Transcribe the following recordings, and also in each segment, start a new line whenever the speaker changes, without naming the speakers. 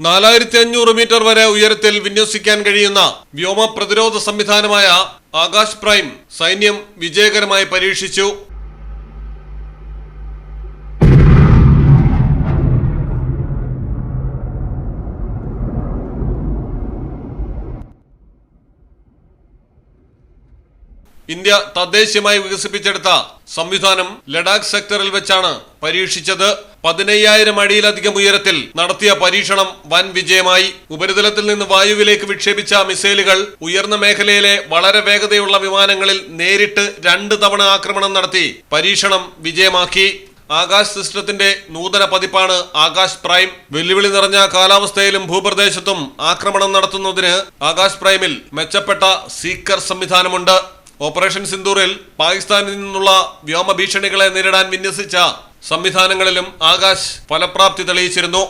4500 metre വരെ ഉയരത്തിൽ വിന്യസിക്കാൻ കഴിയുന്ന വ്യോമ പ്രതിരോധ സംവിധാനമായ ആകാശ് പ്രൈം സൈന്യം വിജയകരമായി പരീക്ഷിച്ചു. ഇന്ത്യ തദ്ദേശീയമായി വികസിപ്പിച്ചെടുത്ത സംവിധാനം ലഡാക്ക് സെക്ടറിൽ വെച്ചാണ് പരീക്ഷിച്ചത്. 15000 അടിയിലധികം ഉയരത്തിൽ നടത്തിയ പരീക്ഷണം വൻ വിജയമായി. ഉപരിതലത്തിൽ നിന്ന് വായുവിലേക്ക് വിക്ഷേപിച്ച മിസൈലുകൾ ഉയർന്ന മേഖലയിലെ വളരെ വേഗതയുള്ള വിമാനങ്ങളിൽ നേരിട്ട് 2 തവണ ആക്രമണം നടത്തി പരീക്ഷണം വിജയമാക്കി. ആകാശ് സിസ്റ്റത്തിന്റെ നൂതന പതിപ്പാണ് ആകാശ് പ്രൈം. വെല്ലുവിളി നിറഞ്ഞ കാലാവസ്ഥയിലും ഭൂപ്രദേശത്തും ആക്രമണം നടത്തുന്നതിന് ആകാശ് പ്രൈമിൽ മെച്ചപ്പെട്ട സീക്കർ സംവിധാനമുണ്ട്. ഓപ്പറേഷൻ സിന്ദൂറിൽ പാകിസ്ഥാനിൽ നിന്നുള്ള വ്യോമ ഭീഷണികളെ നേരിടാൻ വിന്യസിച്ച സംവിധാനങ്ങളിലും ആകാശ് ഫലപ്രാപ്തി തെളിയിച്ചിരുന്നു.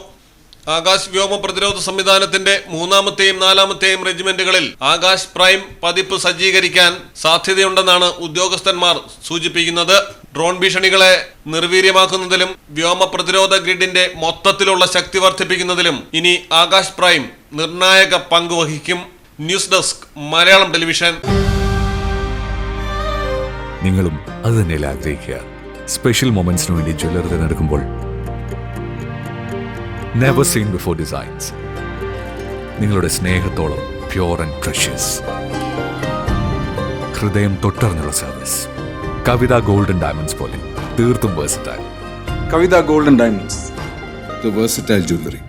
ആകാശ് വ്യോമ പ്രതിരോധ സംവിധാനത്തിന്റെ 3ാമത്തെയും 4ാമത്തെയും റെജിമെന്റുകളിൽ ആകാശ് പ്രൈം പതിപ്പ് സജ്ജീകരിക്കാൻ സാധ്യതയുണ്ടെന്നാണ് ഉദ്യോഗസ്ഥന്മാർ സൂചിപ്പിക്കുന്നത്. ഡ്രോൺ ഭീഷണികളെ നിർവീര്യമാക്കുന്നതിലും വ്യോമ പ്രതിരോധ ഗ്രിഡിന്റെ മൊത്തത്തിലുള്ള ശക്തി വർദ്ധിപ്പിക്കുന്നതിലും ഇനി ആകാശ് പ്രൈം നിർണായക പങ്ക് വഹിക്കും. News desk Malayalam television.
നിങ്ങളും അത് തന്നെയല്ലേ ആഗ്രഹിക്കുക? സ്പെഷ്യൽ മൊമെന്റ്സിന് വേണ്ടി ജ്വല്ലറി തിരഞ്ഞെടുക്കുമ്പോൾ നെവർ സീൻ ബിഫോർ ഡിസൈൻസ്, നിങ്ങളുടെ സ്നേഹത്തോളം പ്യൂർ ആൻഡ് പ്രഷ്യസ്, ഹൃദയം തൊട്ടറിഞ്ഞുള്ള സർവീസ്. കവിത ഗോൾഡൻ ഡയമണ്ട്സ് പോലെ തീർത്തും versatile.
Kavitha golden diamonds, the versatile jewellery.